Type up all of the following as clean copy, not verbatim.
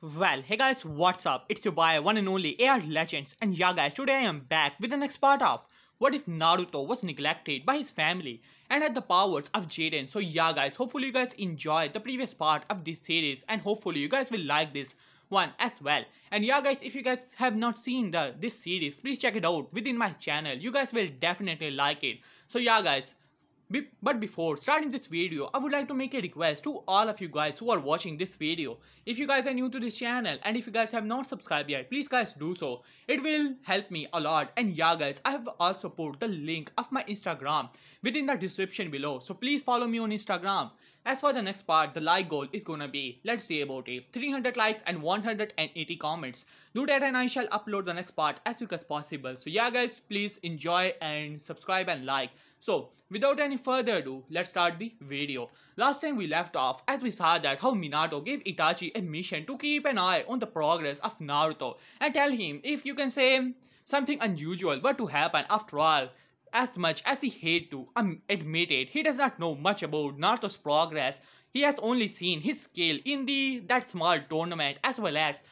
Well, hey guys, what's up? It's your boy, one and only AR Legends, and yeah guys, today I am back with the next part of what if Naruto was neglected by his family and had the powers of Jiren. So yeah guys, hopefully you guys enjoyed the previous part of this series and hopefully you guys will like this one as well. And yeah guys, if you guys have not seen this series, please check it out within my channel. You guys will definitely like it. So yeah guys, but before starting this video, I would like to make a request to all of you guys who are watching this video. If you guys are new to this channel and if you guys have not subscribed yet, please guys do so. It will help me a lot. And yeah guys, I have also put the link of my Instagram within the description below. So please follow me on Instagram. As for the next part, the like goal is gonna be, let's see about it, 300 likes and 180 comments. Do that and I shall upload the next part as quick as possible. So yeah guys, please enjoy and subscribe and like. So without any further ado, let's start the video. Last time we left off as we saw that how Minato gave Itachi a mission to keep an eye on the progress of Naruto and tell him if you can say something unusual were to happen. After all, as much as he hate to admit it, he does not know much about Naruto's progress. He has only seen his skill in that small tournament as well as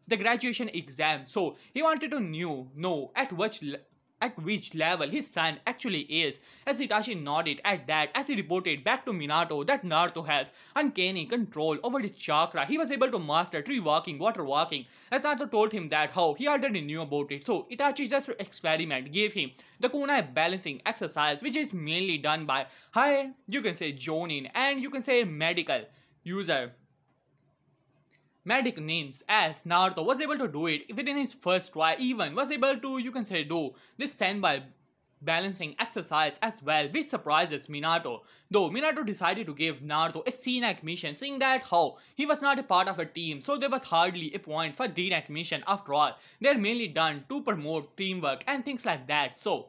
the graduation exam. So he wanted to know at which level his son actually is, as Itachi nodded at that as he reported back to Minato that Naruto has uncanny control over his chakra. He was able to master tree walking, water walking, as Naruto told him that how he already knew about it. So Itachi just to experiment gave him the kunai balancing exercise, which is mainly done by high, you can say jonin, and you can say medical names, as Naruto was able to do it within his first try, even was able to, you can say, do this standby balancing exercise as well, which surprises Minato. Though Minato decided to give Naruto a scenic mission, saying that how he was not a part of a team, so there was hardly a point for DNAC mission. After all, they're mainly done to promote teamwork and things like that. So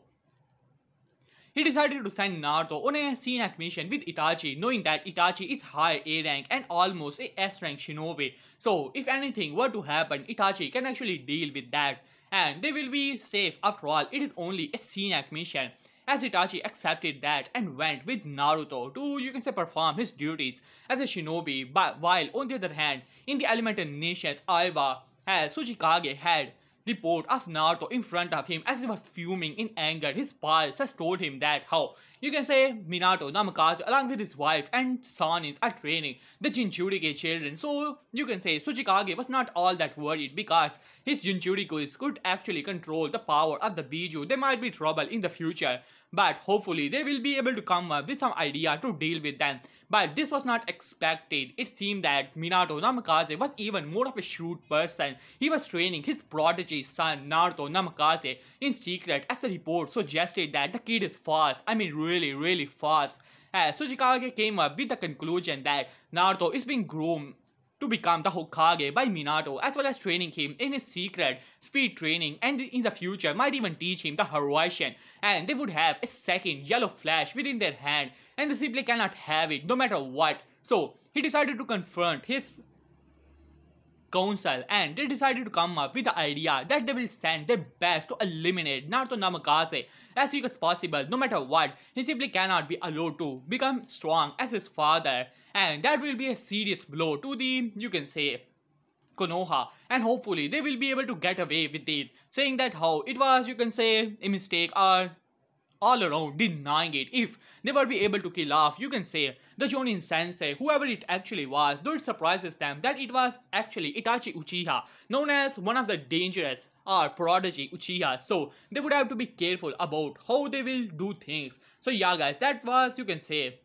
he decided to send Naruto on a scenic mission with Itachi, knowing that Itachi is high A rank and almost a S rank shinobi. So if anything were to happen, Itachi can actually deal with that and they will be safe. After all, it is only a scenic mission. As Itachi accepted that and went with Naruto to, you can say, perform his duties as a shinobi, but while on the other hand, in the elemental nations, Aiba, as Tsuchikage had report of Naruto in front of him as he was fuming in anger. His pals has told him that how, you can say, Minato, Namikaze along with his wife and Sanins are training the Jinchuriki children. So you can say Tsuchikage was not all that worried because his Jinchurikis could actually control the power of the Biju. There might be trouble in the future, but hopefully they will be able to come up with some idea to deal with them. But this was not expected. It seemed that Minato Namikaze was even more of a shrewd person. He was training his prodigy son Naruto Namikaze in secret, as the report suggested that the kid is fast. I mean really fast. As Tsuchikage came up with the conclusion that Naruto is being groomed to become the Hokage by Minato, as well as training him in his secret speed training, and in the future might even teach him the Horoishin, and they would have a second yellow flash within their hand and they simply cannot have it no matter what. So he decided to confront his council and they decided to come up with the idea that they will send their best to eliminate Naruto Namikaze as quick as possible. No matter what, he simply cannot be allowed to become strong as his father, and that will be a serious blow to the, you can say, Konoha, and hopefully they will be able to get away with it, saying that how it was, you can say, a mistake or all around denying it. If they were be able to kill off, you can say, the Jonin sensei, whoever it actually was, though it surprises them that it was actually Itachi Uchiha, known as one of the dangerous or prodigy Uchiha. So they would have to be careful about how they will do things. So yeah guys, that was, you can say,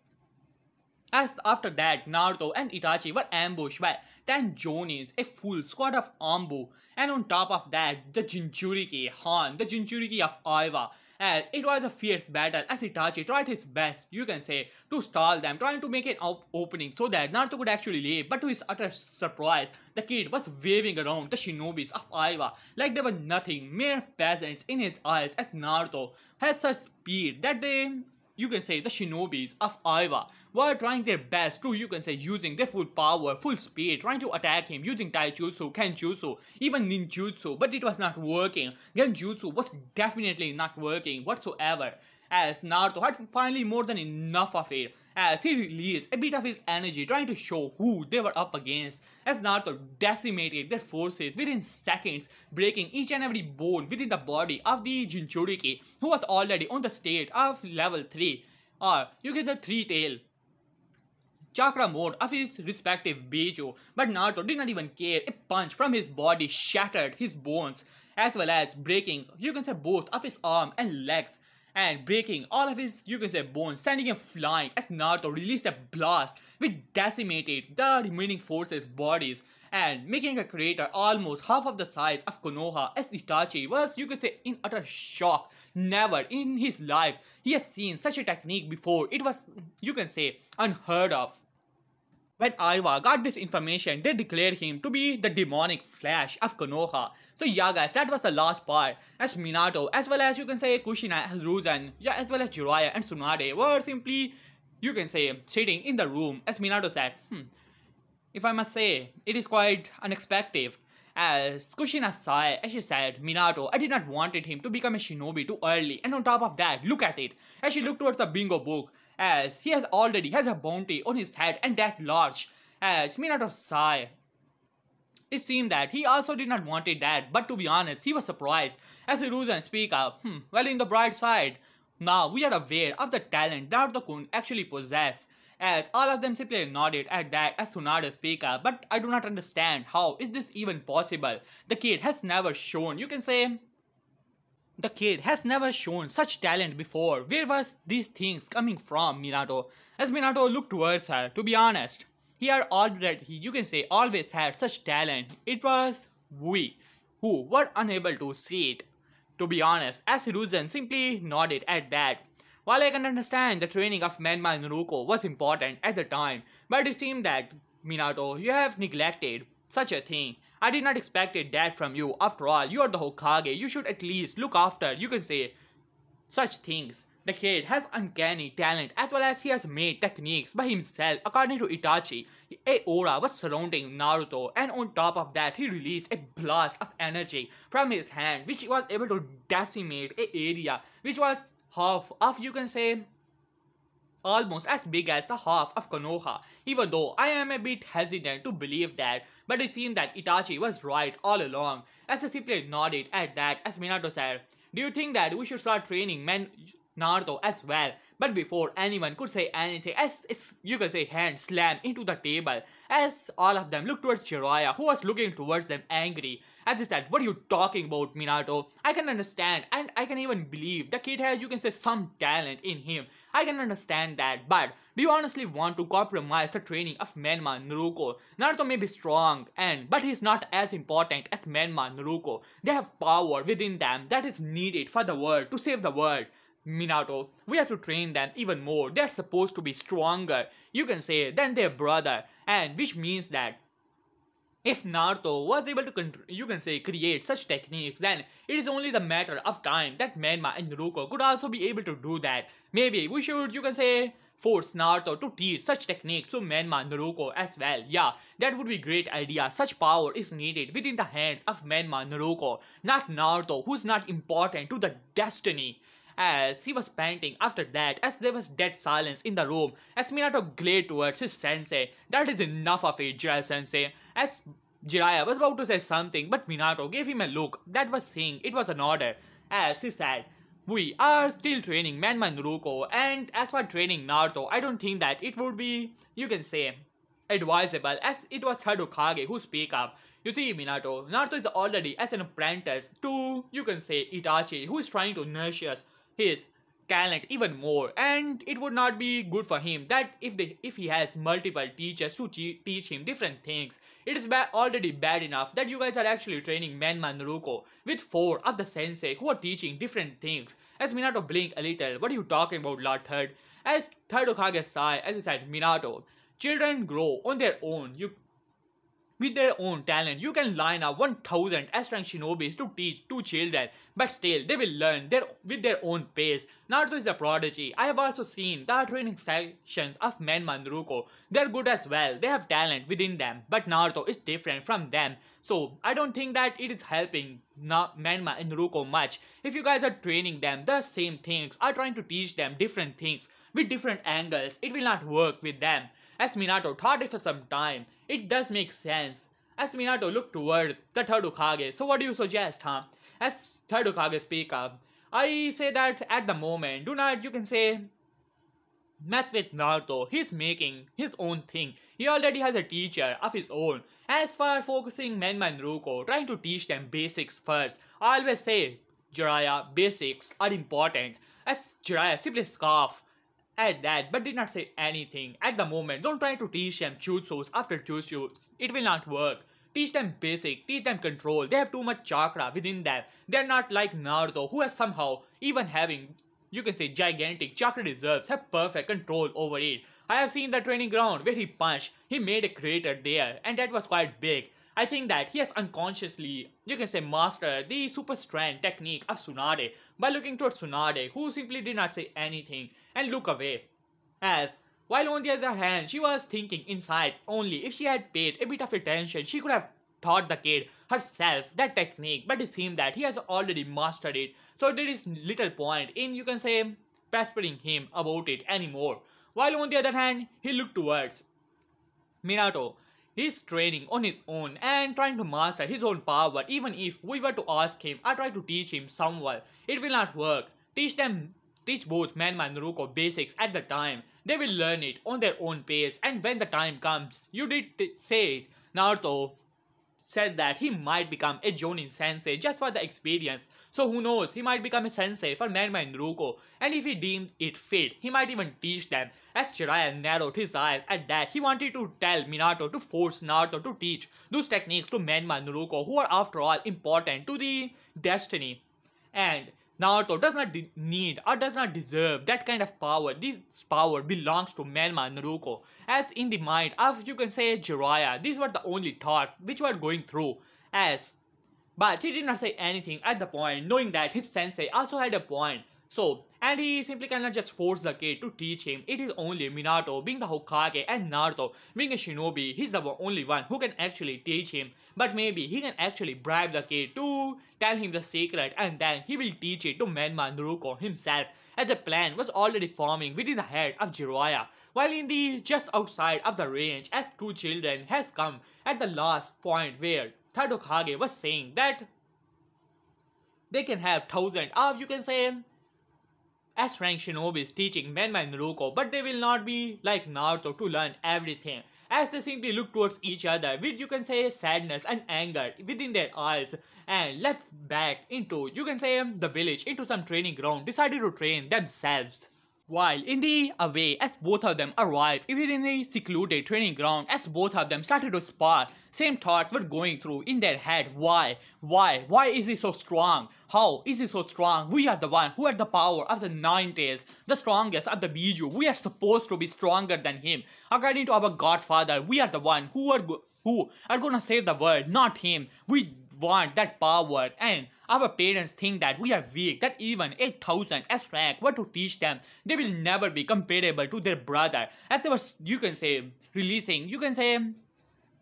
as after that, Naruto and Itachi were ambushed by 10 Jonins, a full squad of Ambu, and on top of that, the Jinchuriki Han, the Jinchuriki of Aiba, as it was a fierce battle as Itachi tried his best, you can say, to stall them, trying to make an opening so that Naruto could actually leave, but to his utter surprise, the kid was waving around the shinobis of Aiba like they were nothing, mere peasants in his eyes, as Naruto has such speed that you can say, the shinobis of Aiba were trying their best to, you can say, using their full power, full speed, trying to attack him using taijutsu, kenjutsu, even ninjutsu, but it was not working. Genjutsu was definitely not working whatsoever. as Naruto had finally more than enough of it, as he released a bit of his energy trying to show who they were up against, as Naruto decimated their forces within seconds, breaking each and every bone within the body of the Jinchuriki, who was already on the state of level 3, or you get the 3-tail chakra mode of his respective Beijo, but Naruto did not even care. A punch from his body shattered his bones, as well as breaking, you can say, both of his arm and legs, and breaking all of his, you can say, bones, sending him flying as Naruto released a blast which decimated the remaining forces' bodies and making a crater almost half of the size of Konoha, as Itachi was, you can say, in utter shock. Never in his life he has seen such a technique before. It was, you can say, unheard of. When Aiwa got this information, they declared him to be the demonic flash of Konoha. So yeah guys, that was the last part, as Minato, as well as you can say Kushina, Hiruzen, yeah, as well as Jiraiya and Tsunade were simply, you can say, sitting in the room, as Minato said, if I must say, it is quite unexpected. As Kushina sighed as she said, Minato, I did not wanted him to become a shinobi too early, and on top of that, look at it, as she looked towards the bingo book, as he already has a bounty on his head and that large, as Minato sighed. It seemed that he also did not wanted that, but to be honest, he was surprised as Hiruzen speak up, well, in the bright side, now we are aware of the talent Naruto-kun actually possess, as all of them simply nodded at that as Tsunade speak up, but I do not understand how is this even possible. The kid has never shown, you can say, the kid has never shown such talent before. Where was these things coming from, Minato? As Minato looked towards her, to be honest, he had already, you can say, always had such talent. It was we who were unable to see it. To be honest, as Hiruzen simply nodded at that. While I can understand the training of Menma and Naruto was important at the time, but it seemed that, Minato, you have neglected such a thing. I did not expect that from you. After all, you are the Hokage. You should at least look after, you can say, such things. The kid has uncanny talent, as well as he has made techniques by himself. According to Itachi, a aura was surrounding Naruto, and on top of that, he released a blast of energy from his hand, which was able to decimate an area which was half of, you can say, almost as big as the half of Konoha, even though I am a bit hesitant to believe that, but it seemed that Itachi was right all along, as he simply nodded at that as Minato said, do you think that we should start training Naruto as well? But before anyone could say anything, as you can say, hand slammed into the table, as all of them looked towards Jiraiya, who was looking towards them angry, as he said, what are you talking about, Minato? I can understand, and I can even believe the kid has, you can say, some talent in him. I can understand that, but do you honestly want to compromise the training of Menma and Naruto? Naruto may be strong, but he's not as important as Menma and Naruto. They have power within them that is needed for the world, to save the world. Minato, we have to train them even more. They're supposed to be stronger, you can say, than their brother, and which means that if Naruto was able to, you can say, create such techniques, then it is only the matter of time that Menma and Naruto could also be able to do that. Maybe we should, you can say, force Naruto to teach such techniques to Menma and Naruto as well. Yeah, that would be a great idea. Such power is needed within the hands of Menma and Naruto, not Naruto, who's not important to the destiny. As he was panting after that, as there was dead silence in the room, as Minato glared towards his sensei. That is enough of it, Jiraiya sensei. As Jiraiya was about to say something, but Minato gave him a look that was saying it was an order. As he said, we are still training Menma and Naruto, and as for training Naruto, I don't think that it would be, you can say, advisable, as it was Hokage who speak up. You see, Minato, Naruto is already as an apprentice to, you can say, Itachi, who is trying to nurture his talent even more, and it would not be good for him that if he has multiple teachers to teach him different things. It is already bad enough that you guys are actually training Menma and Naruto with 4 of the sensei who are teaching different things. As Minato blinked a little, what are you talking about, Lord Third? As Third Hokage sighed as he said, Minato, children grow on their own. with their own talent. You can line up 1000 S-rank shinobis to teach 2 children, but still they will learn with their own pace. Naruto is a prodigy. I have also seen the training sections of Menma and Naruto. They are good as well. They have talent within them, but Naruto is different from them. So I don't think that it is helping Menma and Naruto much. If you guys are training them the same things, are trying to teach them different things with different angles, it will not work with them. As Minato thought it for some time, it does make sense. As Minato looked towards the third Hokage, so what do you suggest, huh? As third Hokage speak up, I say that at the moment, do not, you can say, mess with Naruto. He's making his own thing. He already has a teacher of his own. As for focusing Menma and Naruto, trying to teach them basics first, I always say, Jiraiya, basics are important. As Jiraiya simply scoffed at that, but did not say anything. At the moment, don't try to teach them jutsus after jutsus. It will not work. Teach them basic, teach them control. They have too much chakra within them. They're not like Naruto, who has somehow, even having, you can say, gigantic chakra reserves, have perfect control over it. I have seen the training ground where he punched. He made a crater there, and that was quite big. I think that he has unconsciously, you can say, mastered the super strength technique of Tsunade by looking towards Tsunade, who simply did not say anything and look away. As, while on the other hand, she was thinking inside only if she had paid a bit of attention, she could have taught the kid herself that technique, but it seemed that he has already mastered it, so there is little point in, you can say, pestering him about it anymore. While on the other hand, he looked towards Minato. He's training on his own and trying to master his own power. Even if we were to ask him or try to teach him somewhere, it will not work. Teach both Menma and Naruto basics at the time. They will learn it on their own pace, and when the time comes, you did say it, Naruto said that he might become a Jonin sensei just for the experience. So who knows, he might become a sensei for Menma and Naruto, and if he deemed it fit, he might even teach them. As Jiraiya narrowed his eyes at that, he wanted to tell Minato to force Naruto to teach those techniques to Menma and Naruto, who are after all important to the destiny. And Naruto does not need or does not deserve that kind of power. This power belongs to Menma and Naruto. As in the mind of, you can say, Jiraiya, these were the only thoughts which were going through. But he did not say anything at the point, knowing that his sensei also had a point. So, and he simply cannot just force the kid to teach him. It is only Minato being the Hokage and Naruto being a shinobi. He's the only one who can actually teach him. But maybe he can actually bribe the kid to tell him the secret, and then he will teach it to Menma and Naruto himself, as a plan was already forming within the head of Jiraiya. While in the just outside of the range, as 2 children has come at the last point where third Hokage was saying that they can have 1000 of, you can say, S-rank shinobis teaching Menma and Naruto, but they will not be like Naruto to learn everything, as they simply look towards each other with, you can say, sadness and anger within their eyes, and left back into, you can say, the village, into some training ground, decided to train themselves. While in the away, as both of them arrived, even in the secluded training ground, as both of them started to spar, same thoughts were going through in their head. Why? Why is he so strong? How is he so strong? We are the one who had the power of the 9 tails, the strongest of the Biju. We are supposed to be stronger than him. According to our godfather, we are the one who are gonna save the world, not him. We want that power, and our parents think that we are weak, that even 8000 S-rank were to teach them, they will never be comparable to their brother, as they were, you can say, releasing, you can say,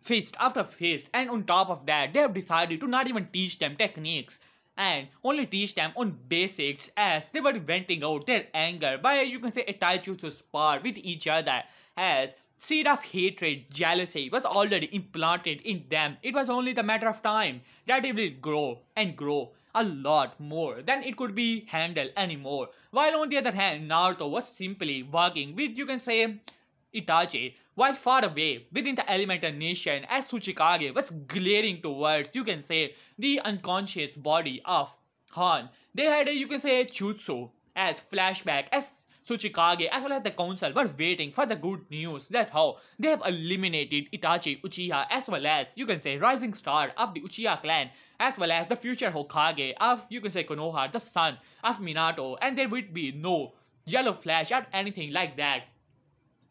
fist after fist, and on top of that, they have decided to not even teach them techniques, and only teach them on basics, as they were venting out their anger by, you can say, a taijutsu spar with each other, as seed of hatred, jealousy was already implanted in them. It was only the matter of time that it will grow and grow a lot more than it could be handled anymore. While on the other hand, Naruto was simply working with, you can say, Itachi, while far away within the elemental nation, as Tsuchikage was glaring towards, you can say, the unconscious body of Han. They had a, you can say, jutsu as flashback, as Tsuchikage as well as the council were waiting for the good news that how they have eliminated Itachi Uchiha, as well as, you can say, rising star of the Uchiha clan, as well as the future Hokage of, you can say, Konoha, the son of Minato, and there would be no yellow flash or anything like that.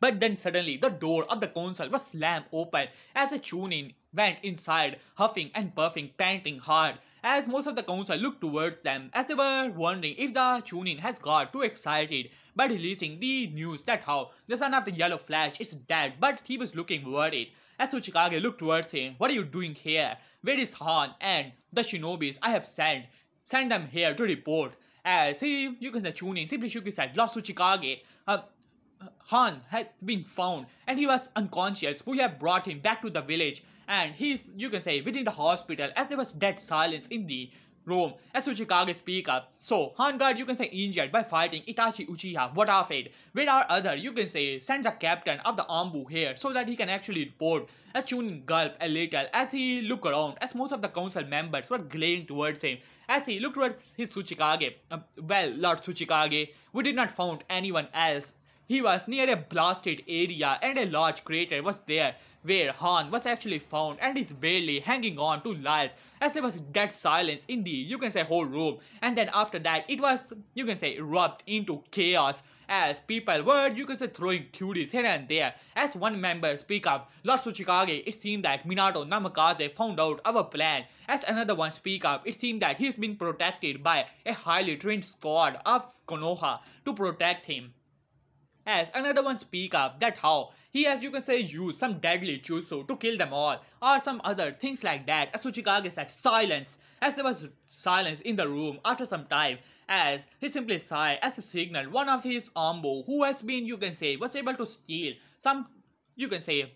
But then suddenly the door of the council was slammed open as a Chunin went inside, huffing and puffing, panting hard, as most of the council looked towards them as they were wondering if the Chunin has got too excited by releasing the news that how the son of the Yellow Flash is dead, but he was looking worried. As Tsuchikage looked towards him, "What are you doing here? Where is Han and the shinobis I have sent? Send them here to report." As he, you can say, Chunin simply shook his head. "Lord Tsuchikage, Han has been found and he was unconscious. We have brought him back to the village and he's, you can say, within the hospital," as there was dead silence in the room as Tsuchikage speak up. "So, Han got, you can say, injured by fighting Itachi Uchiha. What of it? Where are other, you can say, send the captain of the Ambu here so that he can actually report." As Chunin gulped a little as he looked around as most of the council members were glaring towards him. As he looked towards his Tsuchikage, "Well, Lord Tsuchikage, we did not found anyone else. He was near a blasted area and a large crater was there where Han was actually found and is barely hanging on to life," as there was dead silence in the, you can say, whole room. And then after that it was, you can say, erupt into chaos as people were, you can say, throwing theories here and there. As one member speak up, "Lord Tsuchikage, it seemed that Minato Namikaze found out our plan." As another one speak up, "It seemed that he's been protected by a highly trained squad of Konoha to protect him." As another one speak up that how he has, you can say, used some deadly jutsu to kill them all or some other things like that. As Tsuchikage said, "Silence," as there was silence in the room after some time as he simply sighed as a signal one of his Ambo who has been, you can say, was able to steal some, you can say,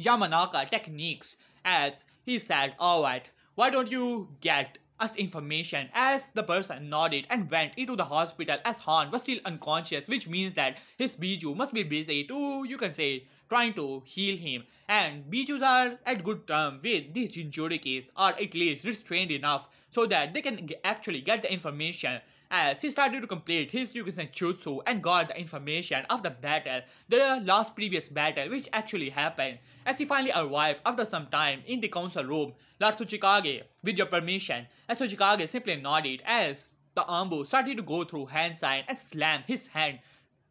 Yamanaka techniques, as he said, "Alright, why don't you get us information?" As the person nodded and went into the hospital as Han was still unconscious, which means that his Biju must be busy to, you can say, trying to heal him. And Bijus are at good term with these Jinchurikis, or at least restrained enough so that they can actually get the information. As he started to complete his, you can say, jutsu and got the information of the battle, the last previous battle which actually happened. As he finally arrived after some time in the council room, "Lord Tsuchikage, with your permission." As Tsuchikage simply nodded as the Ambu started to go through hand sign and slammed his hand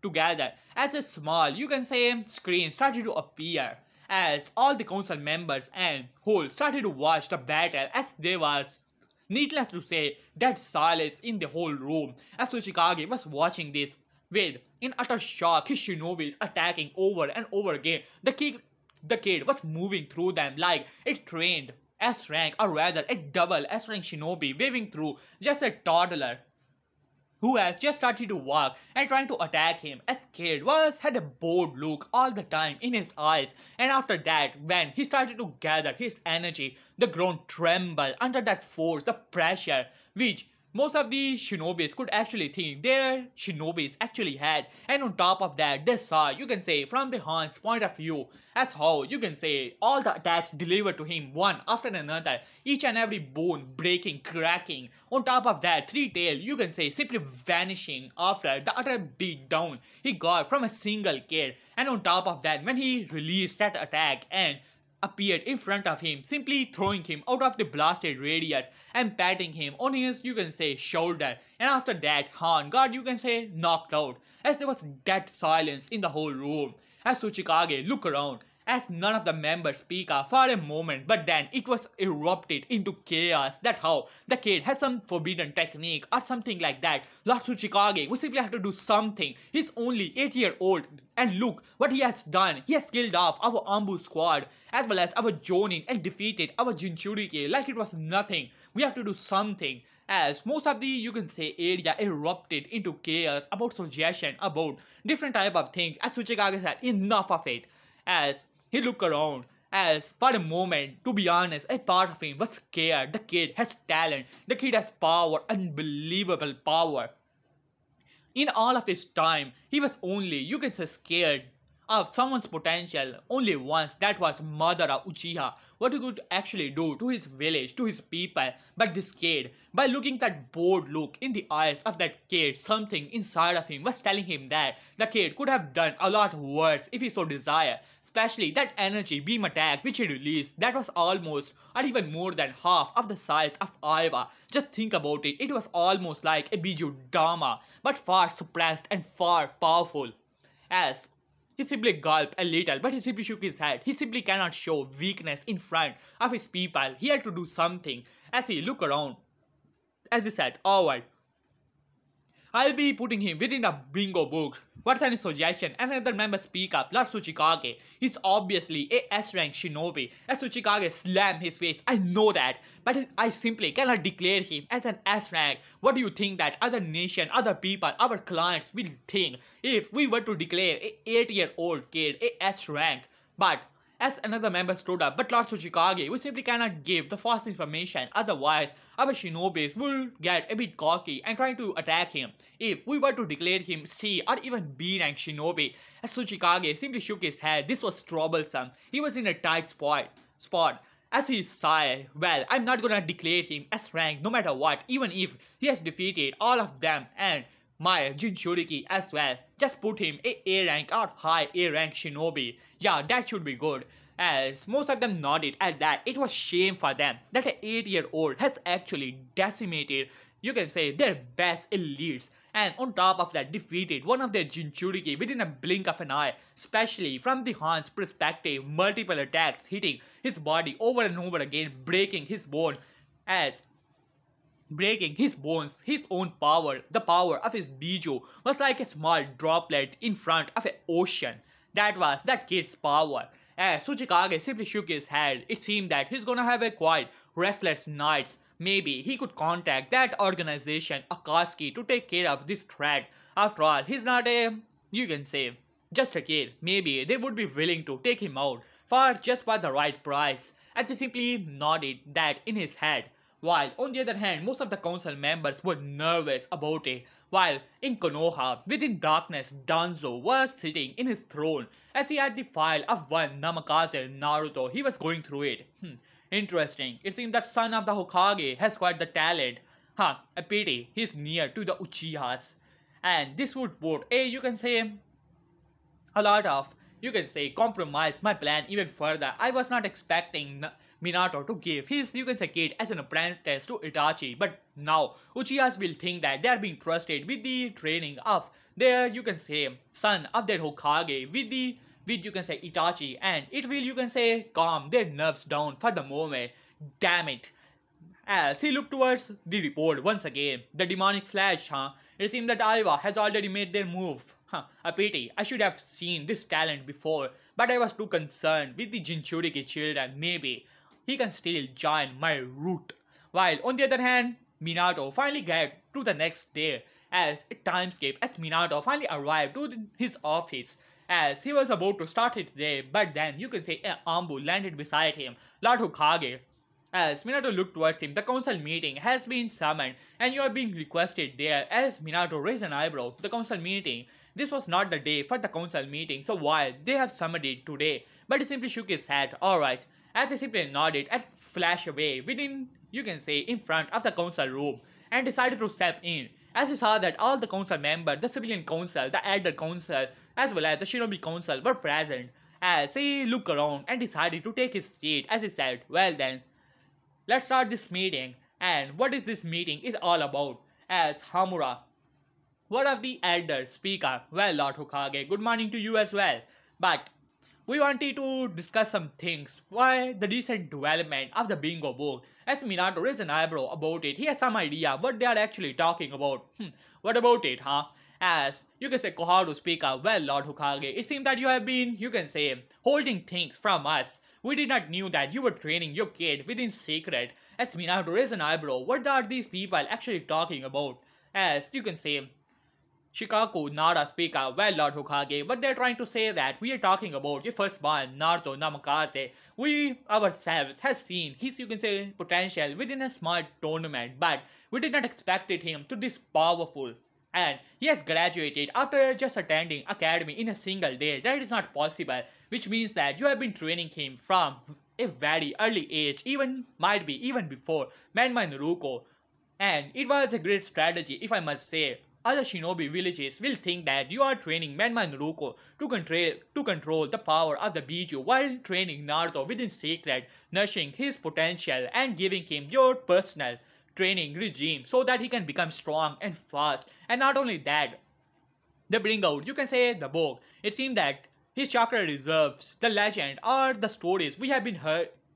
together as a small, you can say, screen started to appear as all the council members and whole started to watch the battle as there was, needless to say, dead silence in the whole room. As Tsuchikage was watching this with, in utter shock, his shinobis attacking over and over again. The kid was moving through them like a trained S-rank, or rather a double S-rank shinobi waving through just a toddler who has just started to walk and trying to attack him. As kid had a bored look all the time in his eyes, and after that when he started to gather his energy, the ground trembled under that force, the pressure which most of the shinobis could actually think their shinobis actually had. And on top of that, they saw, you can say, from the Han's point of view, as how, you can say, all the attacks delivered to him one after another, each and every bone breaking, cracking. On top of that, Three Tail, you can say, simply vanishing after the utter beatdown he got from a single kid. And on top of that, when he released that attack and appeared in front of him, simply throwing him out of the blasted radius and patting him on his, you can say, shoulder. And after that, Han got, you can say, knocked out as there was dead silence in the whole room. As Tsuchikage looked around as none of the members speak up for a moment, but then it was erupted into chaos that how the kid has some forbidden technique or something like that. Lord Tsuchikage, we simply have to do something. He's only 8-year-old and look what he has done. He has killed off our Ambu squad as well as our Jonin and defeated our Jinchuriki like it was nothing. We have to do something. As most of the, you can say, area erupted into chaos about suggestion, about different type of things. As Tsuchikage said, enough of it. As he looked around, as for a moment, to be honest, a part of him was scared. The kid has talent. The kid has power, unbelievable power. In all of his time, he was only, you can say, scared of someone's potential only once, that was Madara Uchiha, what he could actually do to his village, to his people. But this kid, by looking that bored look in the eyes of that kid, something inside of him was telling him that the kid could have done a lot worse if he so desired. Especially that energy beam attack which he released, that was almost or even more than half of the size of Aiba. Just think about it, it was almost like a Biju Dama, but far suppressed and far powerful. As He simply gulped a little, but he simply shook his head. He simply cannot show weakness in front of his people. He had to do something. As he looked around, as he said, alright, I'll be putting him within the bingo book. What's any suggestion? Another member speak up. Lord Tsuchikage. He's obviously a S-rank shinobi. As Tsuchikage slammed his face, I know that, but I simply cannot declare him as an S-rank. What do you think that other nation, other people, our clients will think if we were to declare a 8-year-old kid a S-rank? But as another member stood up, but Lord Tsuchikage, we simply cannot give the false information, otherwise our shinobis will get a bit cocky and try to attack him. If we were to declare him C or even B rank shinobi, as Tsuchikage simply shook his head, this was troublesome. He was in a tight spot. As he sighed, well, I'm not gonna declare him as rank no matter what, even if he has defeated all of them and my Jinchuriki as well. Just put him a rank or high A rank shinobi. Yeah, that should be good. As most of them nodded at that, it was shame for them that an 8-year-old has actually decimated, you can say, their best elites, and on top of that defeated one of their Jinchuriki within a blink of an eye, especially from the Han's perspective, multiple attacks hitting his body over and over again, breaking his bones, his own power, the power of his Biju was like a small droplet in front of an ocean. That was that kid's power. As Tsuchikage simply shook his head, it seemed that he's gonna have a quite restless nights. Maybe he could contact that organization, Akatsuki, to take care of this threat. After all, he's not a, you can say, just a kid. Maybe they would be willing to take him out for just for the right price. As he simply nodded that in his head. While on the other hand, most of the council members were nervous about it. While in Konoha, within darkness, Danzo was sitting in his throne as he had the file of one Namikaze Naruto. He was going through it. Interesting. It seems that son of the Hokage has quite the talent. A pity. He's near to the Uchihas. And this would put a, you can say, a lot of, you can say, compromise my plan even further. I was not expecting Minato to give his, you can say, kid as an apprentice to Itachi, but now Uchihas will think that they are being trusted with the training of their, you can say, son of their Hokage with you can say Itachi, and it will, you can say, calm their nerves down for the moment. Damn it. As he looked towards the report once again, the demonic flash, It seemed that Aiwa has already made their move. A pity. I should have seen this talent before, but I was too concerned with the Jinchuriki children. Maybe he can still join my route. While on the other hand, Minato finally got to the next day as a timescape as Minato finally arrived to his office as he was about to start his day, but then you can say an Ambu landed beside him, Lord Hokage. As Minato looked towards him, the council meeting has been summoned and you are being requested there. As Minato raised an eyebrow, the council meeting. This was not the day for the council meeting, so why they have summoned it today? But he simply shook his head. Alright. As he simply nodded and flashed away within, you can say, in front of the council room and decided to step in. As he saw that all the council members, the civilian council, the elder council, as well as the shinobi council were present. As he looked around and decided to take his seat, as he said, well then, let's start this meeting. And what is this meeting is all about? As Hamura, one of the elders, speak up. Well, Lord Hokage, good morning to you as well. But we wanted to discuss some things. Why the recent development of the bingo book? As Minato raised an eyebrow about it, he has some idea what they are actually talking about. What about it, As you can say, Koharu speak up. Well, Lord Hokage, it seems that you have been, you can say, holding things from us. We did not knew that you were training your kid within secret. As Minato raised an eyebrow, what are these people actually talking about? As you can say, Shikaku Nara speak up. Well, Lord Hokage, what they're trying to say that we are talking about your firstborn, Naruto Namikaze. We ourselves have seen his, you can say, potential within a small tournament, but we did not expect him to this powerful. And he has graduated after just attending academy in a single day. That is not possible, which means that you have been training him from a very early age, might be even before Manma Naruto. And it was a great strategy, if I must say. Other shinobi villages will think that you are training Manma Naruto to control the power of the Biju while training Naruto within secret, nurturing his potential and giving him your personal training regime so that he can become strong and fast. And not only that, they bring out, you can say, the book. It seems that his chakra reserves, the legend or the stories we have been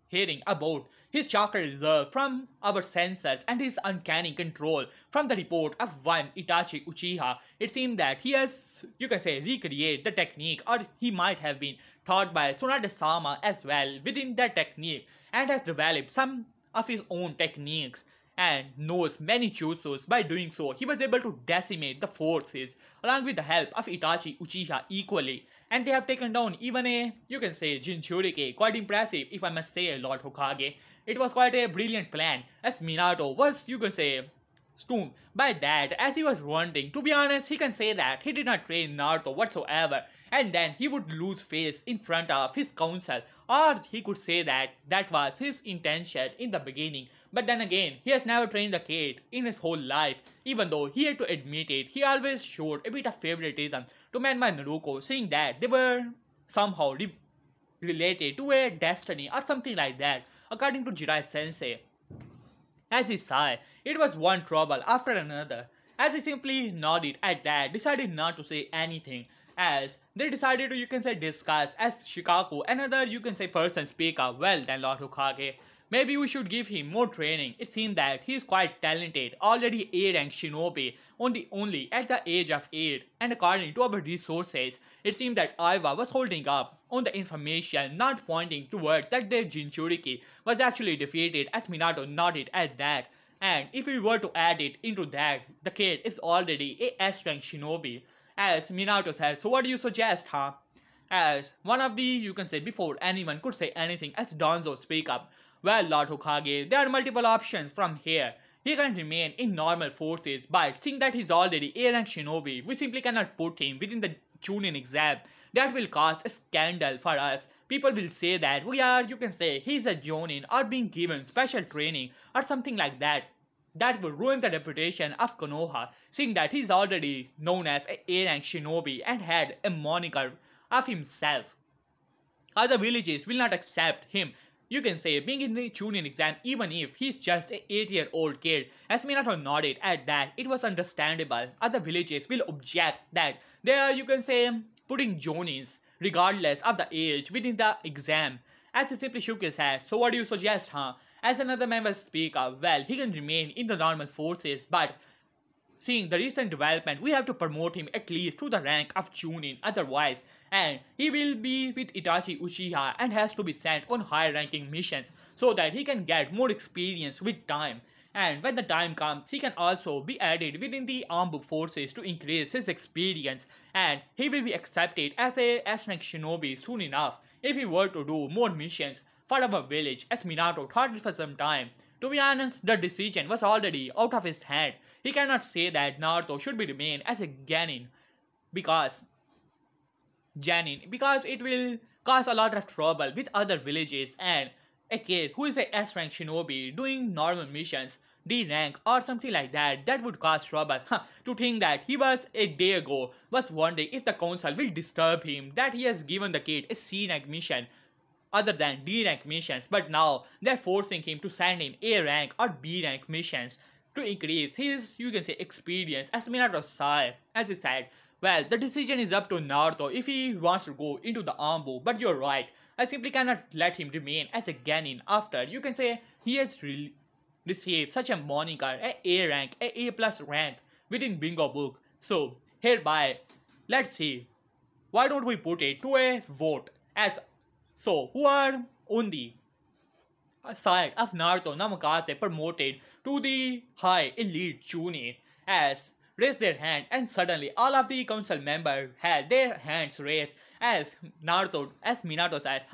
hearing about his chakra reserve from our sensors and his uncanny control from the report of one Itachi Uchiha, it seems that he has, you can say, recreate the technique, or he might have been taught by Tsunade-sama as well within that technique, and has developed some of his own techniques and knows many jutsus. By doing so, he was able to decimate the forces along with the help of Itachi Uchiha equally, and they have taken down even a, you can say, Jinchuriki. Quite impressive if I must say, Lord Hokage. It was quite a brilliant plan, as Minato was, you can say, stunned by that as he was wanting. To be honest, he can say that he did not train Naruto whatsoever, and then he would lose face in front of his council, or he could say that that was his intention in the beginning. But then again, he has never trained the kid in his whole life. Even though he had to admit it, he always showed a bit of favoritism to Menma Naruto, saying that they were somehow related to a destiny or something like that, according to Jirai Sensei. As he sighed, it was one trouble after another. As he simply nodded at that, decided not to say anything. As they decided to, you can say, discuss, as Shikaku, another, you can say, person speak up, well then Lord Hokage, maybe we should give him more training. It seems that he is quite talented, already A rank shinobi, only at the age of 8, and according to our resources, it seemed that Aiwa was holding up on the information, not pointing towards that their Jinchuriki was actually defeated, as Minato nodded at that. And if we were to add it into that, the kid is already a S rank shinobi, as Minato said. So what do you suggest, huh? As one of the, you can say, before anyone could say anything, as Donzo speak up, well Lord Hokage, there are multiple options from here. He can remain in normal forces, but seeing that he's already A rank shinobi, we simply cannot put him within the Chunin exam. That will cause a scandal for us. People will say that we are, you can say, he's a Jonin or being given special training or something like that. That will ruin the reputation of Konoha, seeing that he's already known as a A-rank shinobi and had a moniker of himself. Other villages will not accept him, you can say, being in the Chunin exam, even if he's just a 8-year-old kid. As Minato nodded at that, it was understandable. Other villages will object that they are, you can say, putting Jonins, regardless of the age, within the exam. As he simply shook his head, so what do you suggest, huh? As another member speak up, well, he can remain in the normal forces, but seeing the recent development, we have to promote him at least to the rank of Chunin otherwise, and he will be with Itachi Uchiha and has to be sent on high ranking missions so that he can get more experience with time. And when the time comes, he can also be added within the armed forces to increase his experience, and he will be accepted as a S-rank shinobi soon enough if he were to do more missions for our village, as Minato thought it for some time. To be honest, the decision was already out of his hand. He cannot say that Naruto should be remain as a because it will cause a lot of trouble with other villages, and a kid who is a S-rank shinobi doing normal missions, D rank or something like that, that would cause trouble. To think that he was a day ago was wondering if the council will disturb him that he has given the kid a C rank mission other than D rank missions, but now they're forcing him to send in A rank or B rank missions to increase his, you can say, experience. As Minato sighed, as he said, well, the decision is up to Naruto if he wants to go into the Ambu, but you're right, I simply cannot let him remain as a Genin after, you can say, he has received such a moniker, A rank, A plus rank within Bingo book. So hereby, let's see, why don't we put it to a vote, as so who are on the side of Naruto Namikaze promoted to the high elite Chunin, as raised their hand, and suddenly all of the council members had their hands raised as Minato said,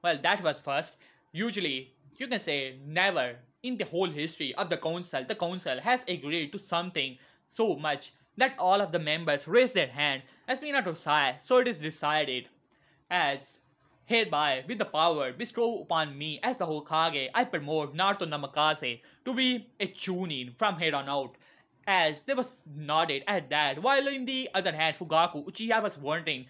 well, that was first. Usually, you can say, never in the whole history of the council has agreed to something so much that all of the members raised their hand. As Minato sighed, so it is decided, as hereby, with the power bestowed upon me as the Hokage, I promote Naruto Namikaze to be a Chunin from here on out. As they was nodded at that, while in the other hand, Fugaku Uchiha was wondering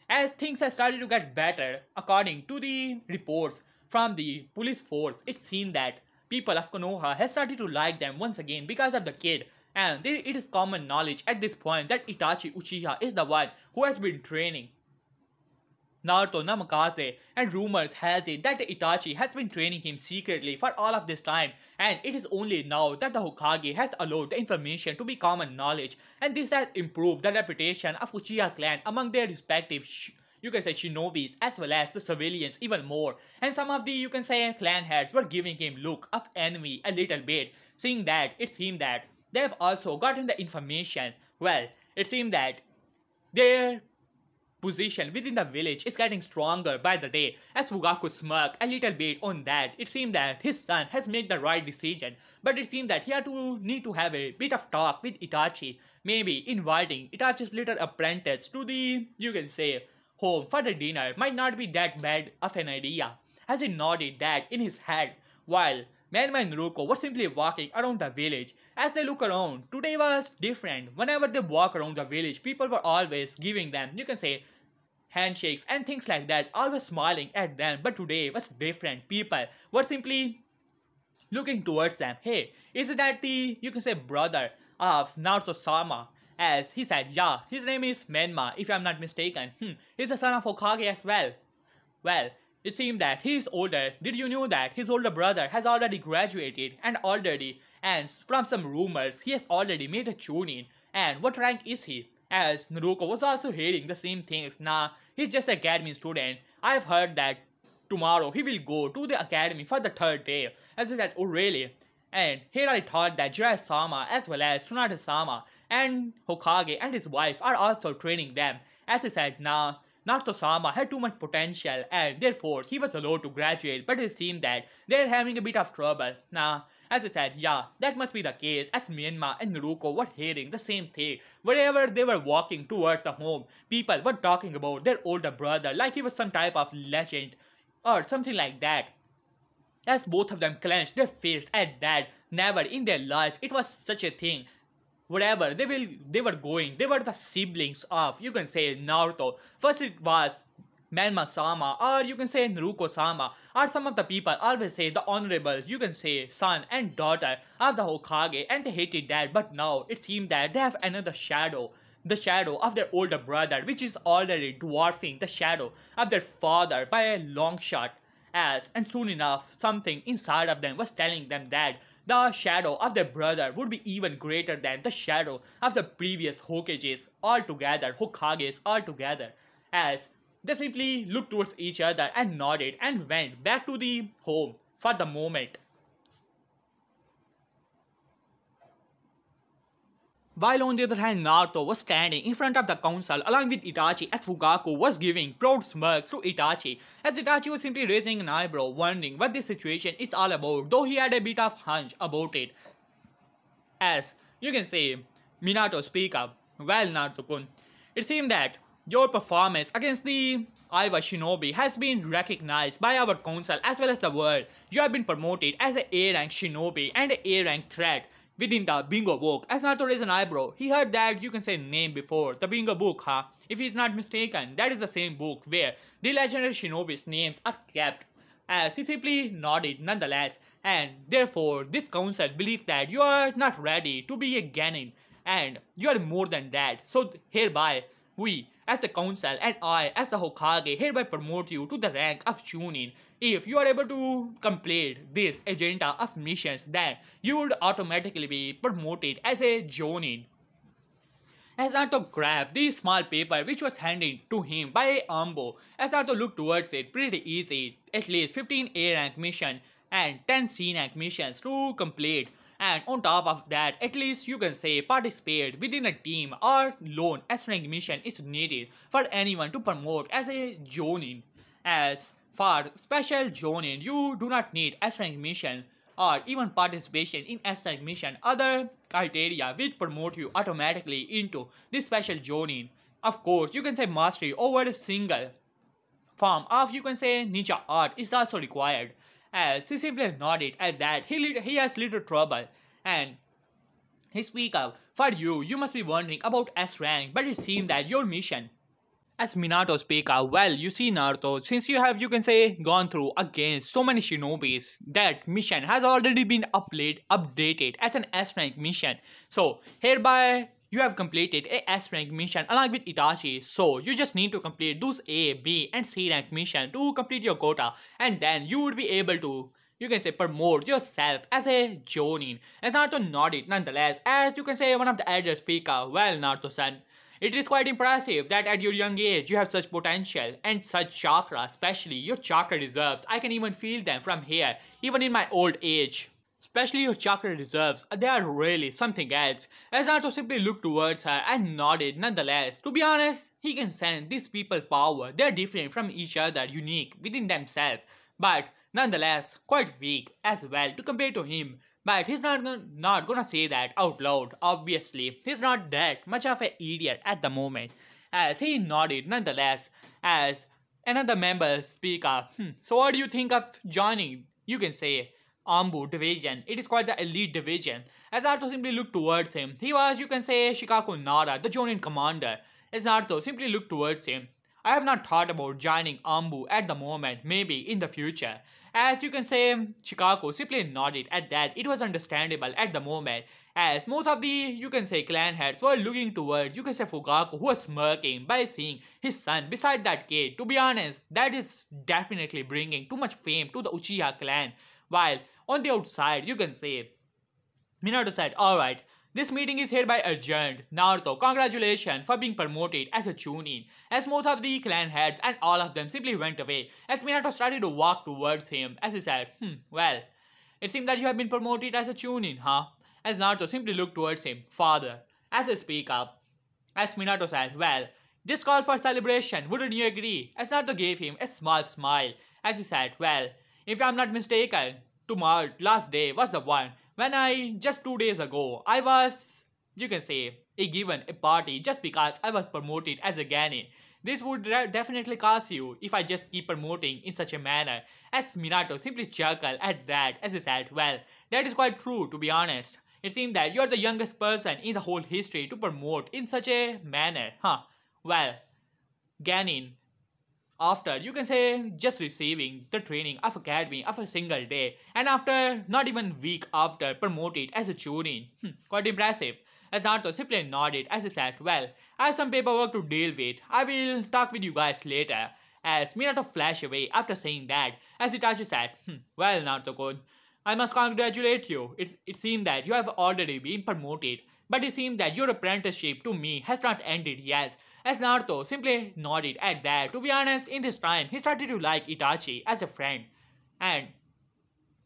as things have started to get better. According to the reports from the police force, it seemed that people of Konoha have started to like them once again because of the kid, and it is common knowledge at this point that Itachi Uchiha is the one who has been training Naruto Namikaze, and rumors has it that Itachi has been training him secretly for all of this time, and it is only now that the Hokage has allowed the information to be common knowledge, and this has improved the reputation of Uchiha clan among their respective you can say shinobis as well as the civilians even more, and some of the you can say clan heads were giving him look of enemy a little bit, seeing that it seemed that they have also gotten the information. Well, it seemed that their position within the village is getting stronger by the day. As Fugaku smirked a little bit on that, it seemed that his son has made the right decision, but it seemed that he had to need to have a bit of talk with Itachi, maybe inviting Itachi's little apprentice to the, you can say, home for the dinner might not be that bad of an idea, as he nodded that in his head, while Menma and Naruto were simply walking around the village. As they look around, today was different. Whenever they walk around the village, people were always giving them, you can say, handshakes and things like that, always smiling at them. But today was different. People were simply looking towards them. Hey, is that the, you can say, brother of Naruto-sama? As he said, yeah, his name is Menma, if I'm not mistaken. He's the son of Hokage as well. Well, it seemed that he is older. Did you know that his older brother has already graduated and from some rumors, he has already made a chunin. And what rank is he? As Naruto was also hearing the same things. Nah, he's just a academy student. I've heard that tomorrow he will go to the academy for the third day. As I said, oh really? And here I thought that Jiraiya-sama as well as Tsunade-sama and Hokage and his wife are also training them. As I said, nah, Naruto-sama had too much potential and therefore he was allowed to graduate, but it seemed that they're having a bit of trouble. Nah, as I said, yeah, that must be the case, as Menma and Naruto were hearing the same thing. Wherever they were walking towards the home, people were talking about their older brother like he was some type of legend or something like that. As both of them clenched their fists at that, never in their life it was such a thing. Wherever they were going, they were the siblings of, you can say, Naruto. First it was Menma-sama, or you can say Naruto-sama, or some of the people always say the honorable, you can say, son and daughter of the Hokage, and they hated that, but now it seemed that they have another shadow. The shadow of their older brother, which is already dwarfing the shadow of their father by a long shot. And soon enough, something inside of them was telling them that the shadow of their brother would be even greater than the shadow of the previous Hokages Hokages altogether. As they simply looked towards each other and nodded and went back to the home for the moment. While on the other hand, Naruto was standing in front of the council along with Itachi as Fugaku was giving proud smirks to Itachi, as Itachi was simply raising an eyebrow wondering what this situation is all about, though he had a bit of hunch about it. As you can say, Minato speak up. Well, Naruto-kun, it seemed that your performance against the Iwa Shinobi has been recognized by our council as well as the world. You have been promoted as an A-rank Shinobi and an A-rank threat within the Bingo book. As Naruto raised an eyebrow, he heard that you can say name before. The Bingo book, huh? If he's not mistaken, that is the same book where the legendary shinobi's names are kept. As he simply nodded nonetheless, and therefore this council believes that you are not ready to be a Genin, and you are more than that. So hereby, we as the council and I as the Hokage hereby promote you to the rank of Chunin. If you are able to complete this agenda of missions, then you would automatically be promoted as a Jonin. As Naruto grabbed the small paper which was handed to him by Ambo, as Naruto looked towards it, pretty easy, at least 15 A rank missions and 10 C rank missions to complete. And on top of that, at least you can say participate within a team or lone S rank mission is needed for anyone to promote as a Jonin. As for special Jonin, you do not need S rank mission or even participation in S rank mission. Other criteria will promote you automatically into this special Jonin. Of course, you can say mastery over a single form of you can say ninja art is also required. As he simply nodded at that, he has little trouble, and he speak up. For you, you must be wondering about S rank, but it seems that your mission. As Minato speak up, well, you see Naruto, since you have, you can say, gone through against so many shinobis, that mission has already been updated as an S rank mission. So, hereby, You have completed a S rank mission along with Itachi, so you just need to complete those A, B and C rank mission to complete your quota, and then you would be able to, you can say, promote yourself as a Jonin. As Naruto nodded nonetheless, as you can say one of the elders speak up, well Naruto-san, it is quite impressive that at your young age you have such potential and such chakra, especially your chakra reserves. I can even feel them from here, even in my old age. Especially your chakra reserves, they are really something else. As Naruto simply looked towards her and nodded nonetheless. To be honest, he can sense these people's power. They are different from each other, unique within themselves, but nonetheless quite weak as well to compare to him. But he's not gonna say that out loud, obviously. He's not that much of an idiot at the moment. As he nodded nonetheless, as another member speak up. So what do you think of joining, you can say, Ambu division? It is quite the elite division. As Naruto simply looked towards him, he was, you can say, Shikaku Nara, the Jonin commander. As Naruto simply looked towards him, I have not thought about joining Ambu at the moment, maybe in the future. As you can say, Shikaku simply nodded at that. It was understandable at the moment, as most of the, you can say, clan heads were looking towards, you can say, Fugaku, who was smirking by seeing his son beside that kid. To be honest, that is definitely bringing too much fame to the Uchiha clan. While on the outside, you can say, Minato said, alright, this meeting is hereby adjourned. Naruto, congratulations for being promoted as a Chunin. As most of the clan heads and all of them simply went away, as Minato started to walk towards him, as he said, well, it seems that you have been promoted as a Chunin, huh? As Naruto simply looked towards him, father, as he speak up. As Minato said, well, this call for celebration, wouldn't you agree? As Naruto gave him a small smile, as he said, well, if I'm not mistaken, tomorrow, last day was the one when just 2 days ago, I was, you can say, given a party just because I was promoted as a Genin. This would definitely cost you if I just keep promoting in such a manner. As Minato simply chuckled at that as he said, well, that is quite true to be honest. It seems that you are the youngest person in the whole history to promote in such a manner, huh? Well, Genin, after, you can say, just receiving the training of academy of a single day, and after not even a week after promoted as a Chunin. Quite impressive. As Naruto simply nodded as he said, well, I have some paperwork to deal with. I will talk with you guys later. As Minato flashed away after saying that, as Itachi said, well Naruto-kun, I must congratulate you. It seemed that you have already been promoted, but it seems that your apprenticeship to me has not ended yet. As Naruto simply nodded at that. To be honest, in this time, he started to like Itachi as a friend. And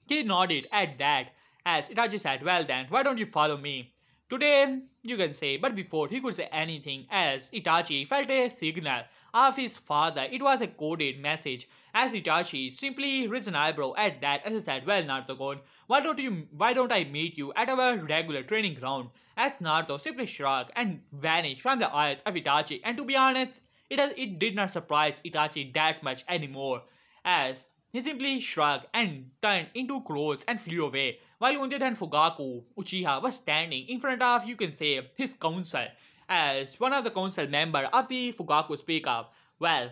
he nodded at that as Itachi said, well then, why don't you follow me? Today, you can say, but before he could say anything as Itachi felt a signal of his father. It was a coded message as Itachi simply raised an eyebrow at that as he said, well Naruto-kun, why don't I meet you at our regular training ground? As Naruto simply shrugged and vanished from the eyes of Itachi, and to be honest, it did not surprise Itachi that much anymore, as he simply shrugged and turned into clothes and flew away, while on the other hand Fugaku Uchiha was standing in front of, you can say, his council. As one of the council members of the Fugaku speak up, well,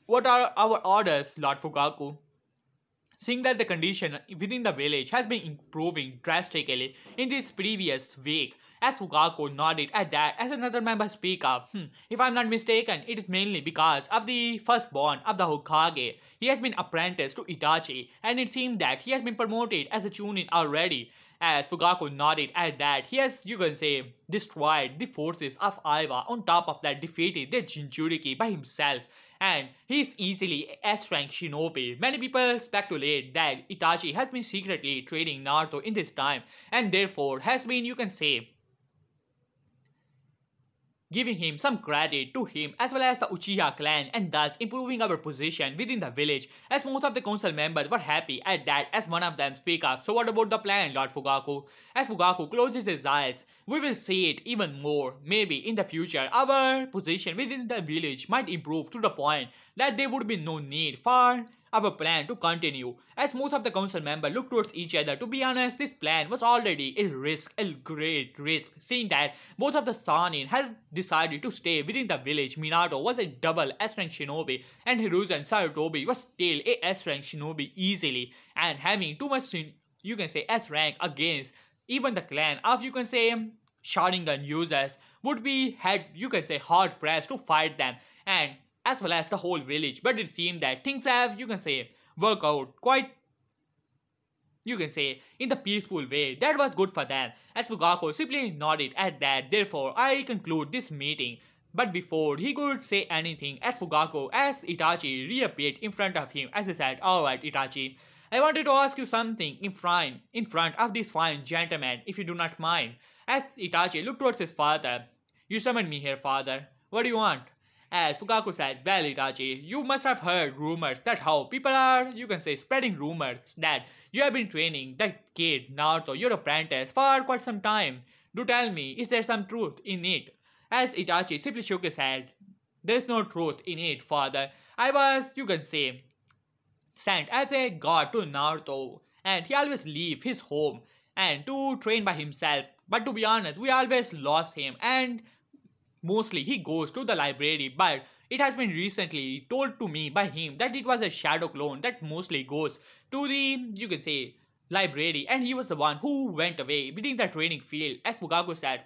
what are our orders, Lord Fugaku? Seeing that the condition within the village has been improving drastically in this previous week, as Fugaku nodded at that as another member speak up, if I'm not mistaken, it is mainly because of the firstborn of the Hokage. He has been apprenticed to Itachi, and it seems that he has been promoted as a Chunin already. As Fugaku nodded at that, he has, you can say, destroyed the forces of Aiba. On top of that, defeated the Jinchuriki by himself. And he is easily a S-rank shinobi. Many people speculate that Itachi has been secretly training Naruto in this time, and therefore has been, you can say, giving him some credit to him as well as the Uchiha clan, and thus improving our position within the village, as most of the council members were happy at that as one of them speak up. So what about the plan, Lord Fugaku? As Fugaku closes his eyes, we will see it even more. Maybe in the future, our position within the village might improve to the point that there would be no need for our plan to continue. As most of the council members look towards each other, to be honest, this plan was already a risk, a great risk, seeing that both of the Sanin had decided to stay within the village. Minato was a double S-rank shinobi, and Hiruzen Sarutobi was still a S-rank shinobi easily, and having too much, you can say, S-rank against even the clan of, you can say, Sharingan users would be you can say hard pressed to fight them, and as well as the whole village. But it seemed that things have, you can say, work out quite, you can say, in the peaceful way. That was good for them. As Fugaku simply nodded at that. Therefore, I conclude this meeting. But before he could say anything, as Itachi reappeared in front of him, as he said, "Alright, Itachi, I wanted to ask you something in front of this fine gentleman, if you do not mind." As Itachi looked towards his father, "You summoned me here, father. What do you want?" As Fugaku said, "Well, Itachi, you must have heard rumors that how people are, you can say, spreading rumors that you have been training that kid, Naruto, your apprentice, for quite some time. Do tell me, is there some truth in it?" As Itachi simply shook his head, "There is no truth in it, father. I was, you can say, sent as a god to Naruto, and he always leave his home and to train by himself. But to be honest, we always lost him, and mostly he goes to the library. But it has been recently told to me by him that it was a shadow clone that mostly goes to the, you can say, library, and he was the one who went away within the training field." As Fugaku said,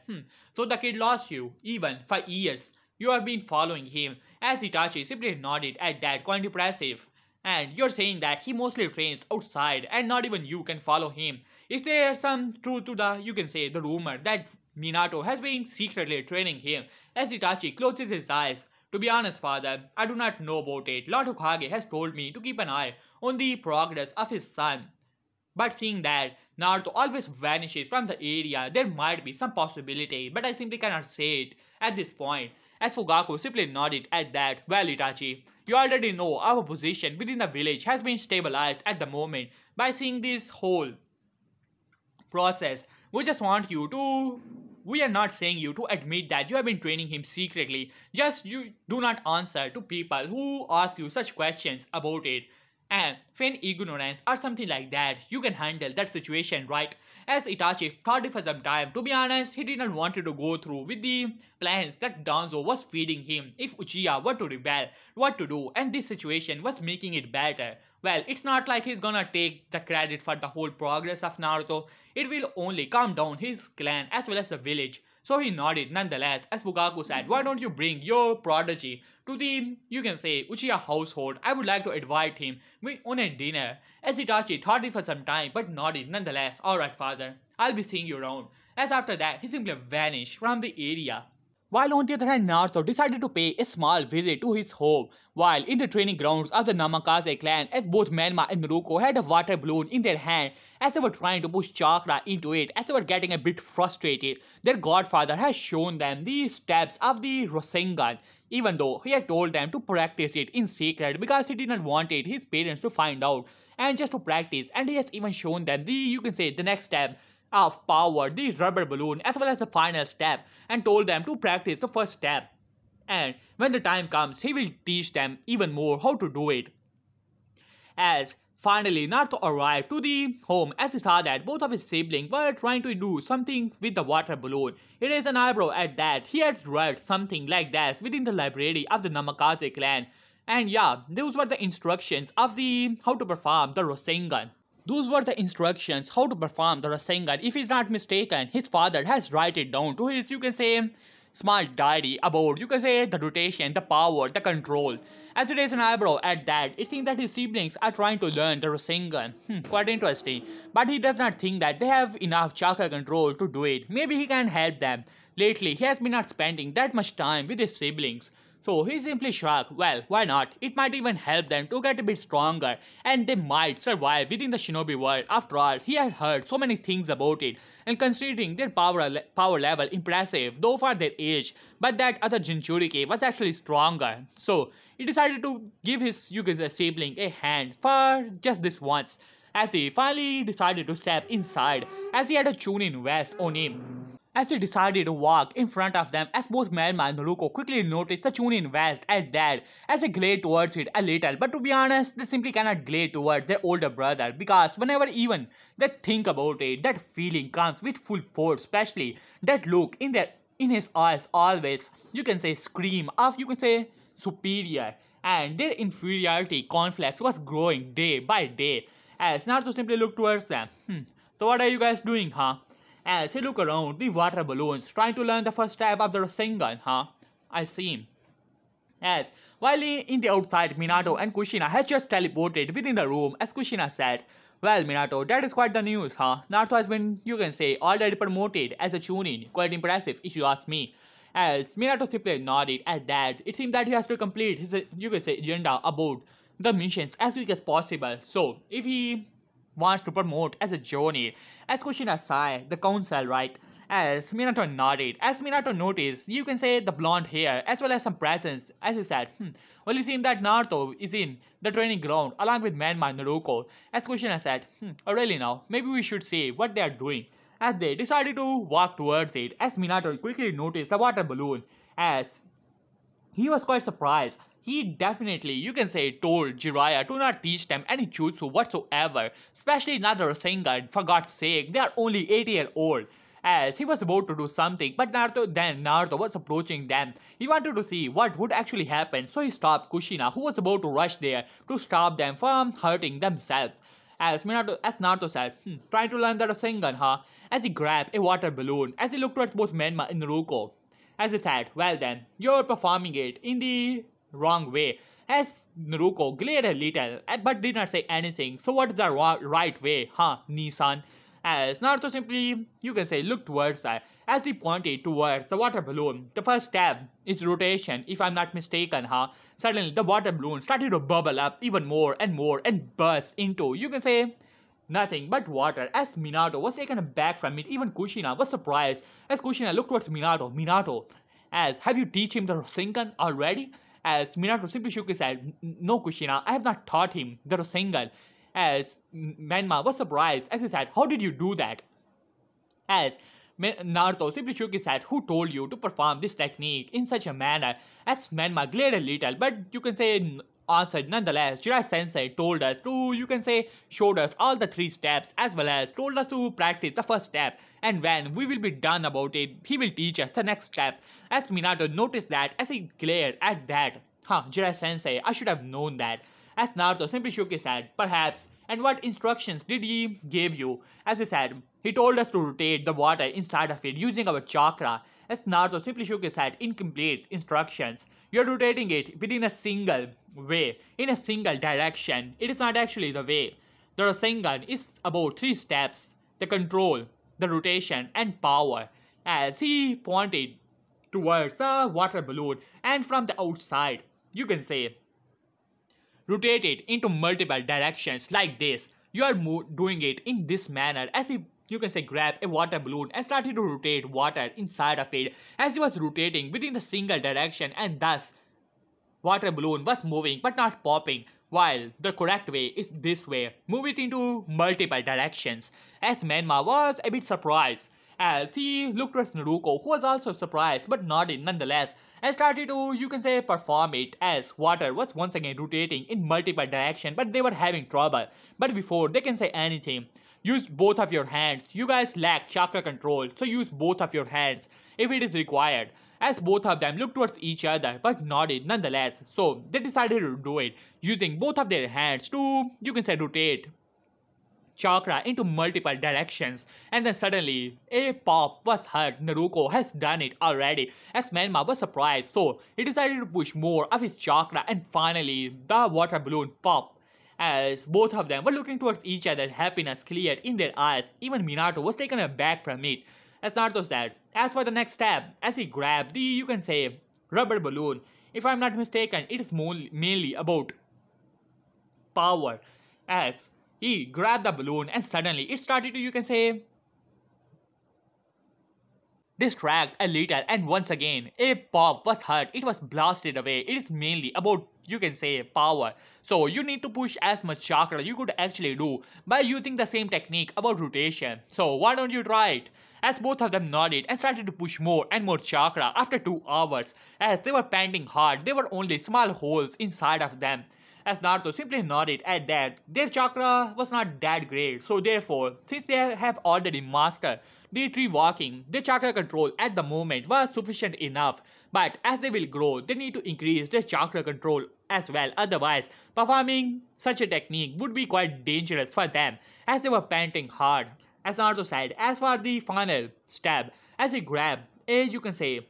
"So the kid lost you, even for years. You have been following him." As Itachi simply nodded at that, "Quite impressive. And you're saying that he mostly trains outside and not even you can follow him. Is there some truth to the, you can say, the rumor that Minato has been secretly training him?" As Itachi closes his eyes, "To be honest, father, I do not know about it. Lord Hokage has told me to keep an eye on the progress of his son. But seeing that Naruto always vanishes from the area, there might be some possibility, but I simply cannot say it at this point." As Fugaku simply nodded at that, "Well, Itachi, you already know our position within the village has been stabilized at the moment by seeing this whole process. We just want you to... We are not saying you to admit that you have been training him secretly. Just you do not answer to people who ask you such questions about it. And feign ignorance or something like that. You can handle that situation, right?" As Itachi thought it for some time. To be honest, he didn't want to go through with the plans that Danzo was feeding him. If Uchiha were to rebel, what to do, and this situation was making it better. Well, it's not like he's gonna take the credit for the whole progress of Naruto. It will only calm down his clan as well as the village. So he nodded nonetheless. As Fugaku said, "Why don't you bring your prodigy to the, you can say, Uchiha household? I would like to invite him on a dinner." As Itachi thought it for some time but nodded nonetheless. "Alright, father, I'll be seeing you around." As after that, he simply vanished from the area. While on the other hand, Naruto decided to pay a small visit to his home. While in the training grounds of the Namikaze clan, as both Menma and Naruto had a water balloon in their hand, as they were trying to push chakra into it, as they were getting a bit frustrated, their godfather has shown them the steps of the Rasengan, even though he had told them to practice it in secret because he did not want his parents to find out, and just to practice. And he has even shown them the, you can say, the next step of power, the rubber balloon, as well as the final step, and told them to practice the first step. And when the time comes, he will teach them even more how to do it. As finally Naruto arrived to the home, as he saw that both of his siblings were trying to do something with the water balloon. He raised an eyebrow at that. He had read something like that within the library of the Namikaze clan. And yeah, those were the instructions of the how to perform the Rasengan. Those were the instructions how to perform the Rasengan. If he's not mistaken, his father has write it down to his, you can say, small diary about, you can say, the rotation, the power, the control. As he raised an eyebrow at that, it seems that his siblings are trying to learn the Rasengan. Quite interesting. But he does not think that they have enough chakra control to do it. Maybe he can help them. Lately, he has been not spending that much time with his siblings. So he simply shrugged. Well, why not? It might even help them to get a bit stronger, and they might survive within the shinobi world. After all, he had heard so many things about it, and considering their power level impressive, though for their age, but that other Jinchuriki was actually stronger. So he decided to give his, you can say, sibling a hand for just this once, as he finally decided to step inside, as he had a Chunin vest on him. As he decided to walk in front of them, as both Menma and Naruto quickly noticed the Chunin vest at that, as they glared towards it a little. But to be honest, they simply cannot glare towards their older brother, because whenever even they think about it, that feeling comes with full force, especially that look in his eyes always, you can say, scream of, you can say, superior, and their inferiority complex was growing day by day, as Naruto simply looked towards them. So what are you guys doing, huh? As he looked around the water balloons, trying to learn the first step of the Rasengan, huh? I see. As while in the outside, Minato and Kushina had just teleported within the room as Kushina said, "Well, Minato, that is quite the news, huh? Naruto has been, you can say, already promoted as a chunin. Quite impressive, if you ask me." As Minato simply nodded at that, it seemed that he has to complete his, you can say, agenda about the missions as quick as possible. So, if he wants to promote as a journey, as Kushina sighed, the council, right? As Minato nodded, as Minato noticed, you can say the blonde hair as well as some presence, as he said, well, it seems that Naruto is in the training ground along with Manma and Naruto. As Kushina said, oh really now, maybe we should see what they are doing. As they decided to walk towards it, as Minato quickly noticed the water balloon, as he was quite surprised. He definitely, you can say, told Jiraiya to not teach them any jutsu whatsoever, especially not the Rasengan. For God's sake, they are only 80-year-old. As he was about to do something, but Naruto was approaching them. He wanted to see what would actually happen, so he stopped Kushina, who was about to rush there to stop them from hurting themselves. As Naruto said, trying to learn the Rasengan, huh? As he grabbed a water balloon, as he looked towards both Menma and Naruto. As he said, well then, you're performing it in the wrong way. As Naruto glared a little, but did not say anything. So what is the right way, huh, Nissan? As Naruto simply, you can say, looked towards her, as he pointed towards the water balloon. The first step is rotation, if I'm not mistaken, huh? Suddenly, the water balloon started to bubble up even more and burst into, you can say, nothing but water. As Minato was taken aback from it, even Kushina was surprised. As Kushina looked towards Minato, as have you teach him the Rasengan already? As Minato simply shook his head, no Kushina, I have not taught him the Rasengan. As Menma was surprised as he said, how did you do that? As Naruto simply shook his head, who told you to perform this technique in such a manner? As Menma glared a little, but you can say answered nonetheless. Jiraiya Sensei told us to, you can say, showed us all the 3 steps as well as told us to practice the first step, and when we will be done about it, he will teach us the next step. As Minato noticed that, as he glared at that, Jiraiya Sensei, I should have known that. As Naruto simply shook his head, perhaps. And what instructions did he give you? As he said, he told us to rotate the water inside of it using our chakra. As Naruto simply shook his head, incomplete instructions. You're rotating it within a single way, in a single direction. It is not actually the way. The Rasengan is about 3 steps: the control, the rotation, and power. As he pointed towards the water balloon, and from the outside, you can say, rotate it into multiple directions like this. You are doing it in this manner as if you can say grab a water balloon and started to rotate water inside of it as he was rotating within the single direction, and thus water balloon was moving but not popping, while the correct way is this way. Move it into multiple directions. As Menma was a bit surprised as he looked towards Naruto, who was also surprised but nodded nonetheless, and started to, you can say, perform it as water was once again rotating in multiple directions, but they were having trouble. But before they can say anything, use both of your hands. You guys lack chakra control, so use both of your hands if it is required. As both of them looked towards each other but nodded nonetheless, so they decided to do it using both of their hands to, you can say, rotate chakra into multiple directions, and then suddenly a pop was heard. Naruto has done it already. As Menma was surprised, so he decided to push more of his chakra, and finally the water balloon popped. As both of them were looking towards each other, happiness cleared in their eyes. Even Minato was taken aback from it. As Naruto said, as for the next step, as he grabbed the, you can say, rubber balloon, if I'm not mistaken, it is mainly about power. As he grabbed the balloon and suddenly it started to, you can say, distract a little, and once again a pop was heard. It was blasted away. It is mainly about, you can say, power. So you need to push as much chakra you could actually do by using the same technique about rotation. So why don't you try it? As both of them nodded and started to push more and more chakra after 2 hours. As they were panting hard, there were only small holes inside of them. As Naruto simply nodded at that, their chakra was not that great, so therefore, since they have already mastered the tree walking, their chakra control at the moment was sufficient enough. But as they will grow, they need to increase their chakra control as well, otherwise performing such a technique would be quite dangerous for them as they were panting hard. As Naruto said, as for the final stab, as he grabbed a, you can say,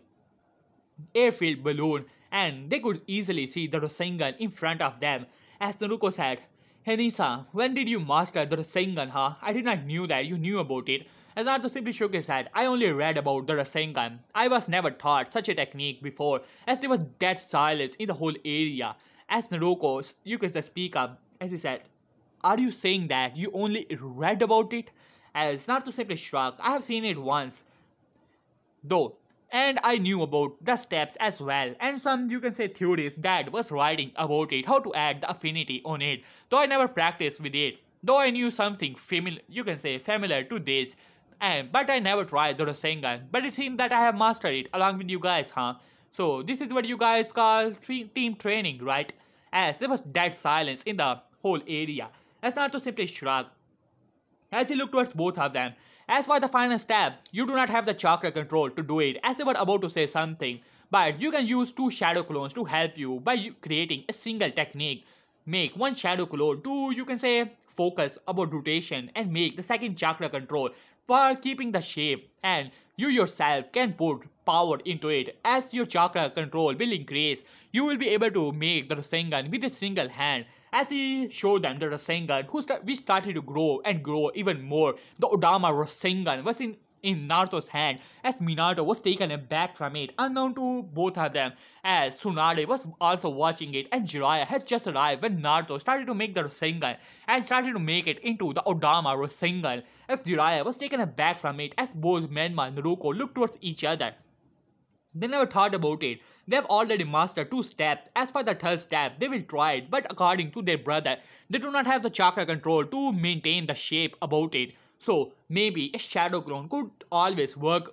airfield balloon, and they could easily see the Rasengan in front of them. As Naruto said, "Hey Nisa, when did you master the Rasengan, huh? I did not knew that you knew about it." As Naruto simply shook his head, "I only read about the Rasengan. I was never taught such a technique before," as there was dead silence in the whole area. As Naruto, you can just speak up, as he said, "Are you saying that you only read about it?" As Naruto simply shrugged, "I have seen it once, though, and I knew about the steps as well, and some, you can say, theories that was writing about it, how to add the affinity on it, though I never practiced with it, though I knew something familiar, you can say, familiar to this, and but I never tried the Rasengan, but it seems that I have mastered it along with you guys, huh? So this is what you guys call team training, right?" As there was dead silence in the whole area, as Naruto simply shrugged as he looked towards both of them. "As for the final stab, you do not have the chakra control to do it," as they were about to say something, "but you can use 2 shadow clones to help you by creating a single technique. Make one shadow clone to, you can say, focus about rotation, and make the second chakra control for keeping the shape, and you yourself can put power into it. As your chakra control will increase, you will be able to make the Rasengan with a single hand." As he showed them the Rasengan, which started to grow and grow even more. The Odama Rasengan was in Naruto's hand, as Minato was taken aback from it, unknown to both of them, as Tsunade was also watching it, and Jiraiya had just arrived when Naruto started to make the Rasengan and started to make it into the Odama Rasengan, as Jiraiya was taken aback from it, as both Menma and Naruto looked towards each other. They never thought about it. They have already mastered 2 steps. As for the third step, they will try it, but according to their brother, they do not have the chakra control to maintain the shape about it. So maybe a shadow clone could always work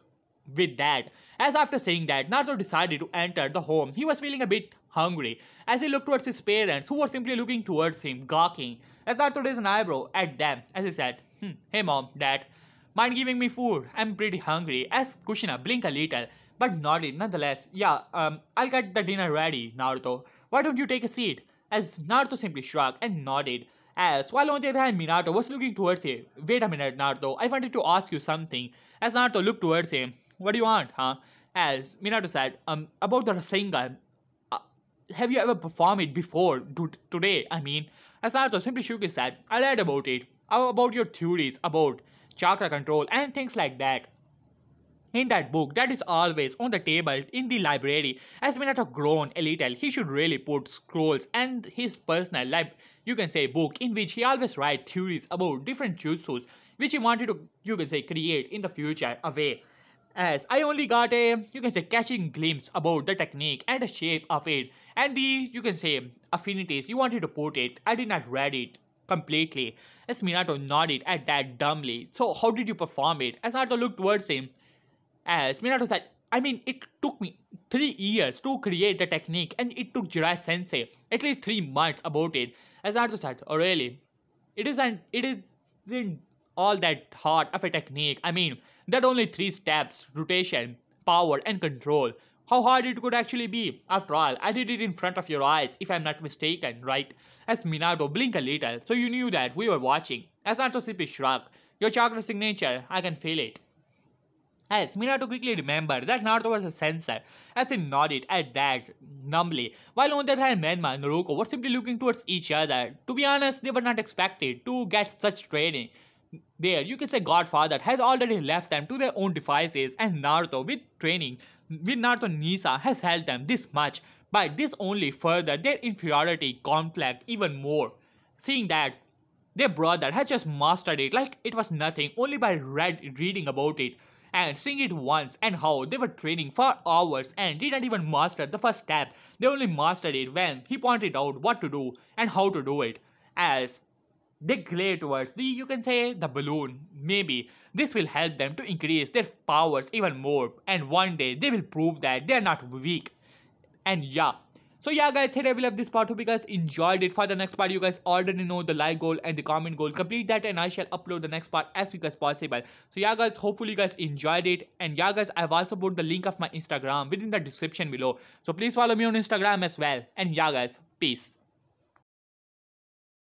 with that. As after saying that, Naruto decided to enter the home. He was feeling a bit hungry as he looked towards his parents, who were simply looking towards him, gawking. As Naruto raised an eyebrow at them as he said, "Hey mom, dad, mind giving me food? I'm pretty hungry." As Kushina blinked a little, but nodded nonetheless. "Yeah, I'll get the dinner ready, Naruto. Why don't you take a seat?" As Naruto simply shrugged and nodded. As while on the other hand, Minato was looking towards him. "Wait a minute, Naruto. I wanted to ask you something." As Naruto looked towards him. "What do you want, huh?" As Minato said, about the Rasengan. Have you ever performed it before? Today, I mean." As Naruto simply shook his head. "I read about it. About your theories about chakra control and things like that in that book that is always on the table in the library." As Minato groaned a little, he should really put scrolls and his personal you can say book, in which he always write theories about different jutsus which he wanted to, you can say, create in the future away. As I only got a, you can say, catching glimpse about the technique and the shape of it and the, you can say, affinities you wanted to put it. I did not read it completely." As Minato nodded at that dumbly. "So how did you perform it?" As Naruto looked towards him. As Minato said, "I mean, it took me 3 years to create the technique, and it took Jiraiya Sensei at least 3 months about it." As Naruto said, "Oh really? It isn't all that hard of a technique. I mean, that only 3 steps: rotation, power, and control. How hard it could actually be? After all, I did it in front of your eyes, if I'm not mistaken, right?" As Minato blinked a little, "So you knew that we were watching." As Naruto simply shrugged. "Your chakra signature, I can feel it." As Minato quickly remembered that Naruto was a sensor, as he nodded at that numbly, while on the other hand Menma and Naruto were simply looking towards each other. To be honest, they were not expected to get such training. There, you can say Godfather has already left them to their own devices, and Naruto with Naruto Nisa has helped them this much, but this only furthered their inferiority conflict even more. Seeing that their brother had just mastered it like it was nothing only by reading about it, and seeing it once, and how they were training for hours and did not even master the first step. They only mastered it when he pointed out what to do and how to do it. As they glare towards the, you can say, the balloon. Maybe this will help them to increase their powers even more, and one day they will prove that they are not weak. And yeah, so yeah guys, here I will have this part. Hope you guys enjoyed it. For the next part, you guys already know the like goal and the comment goal. Complete that and I shall upload the next part as quick as possible. So yeah guys, hopefully you guys enjoyed it. And yeah guys, I've also put the link of my Instagram within the description below. So please follow me on Instagram as well. And yeah guys, peace.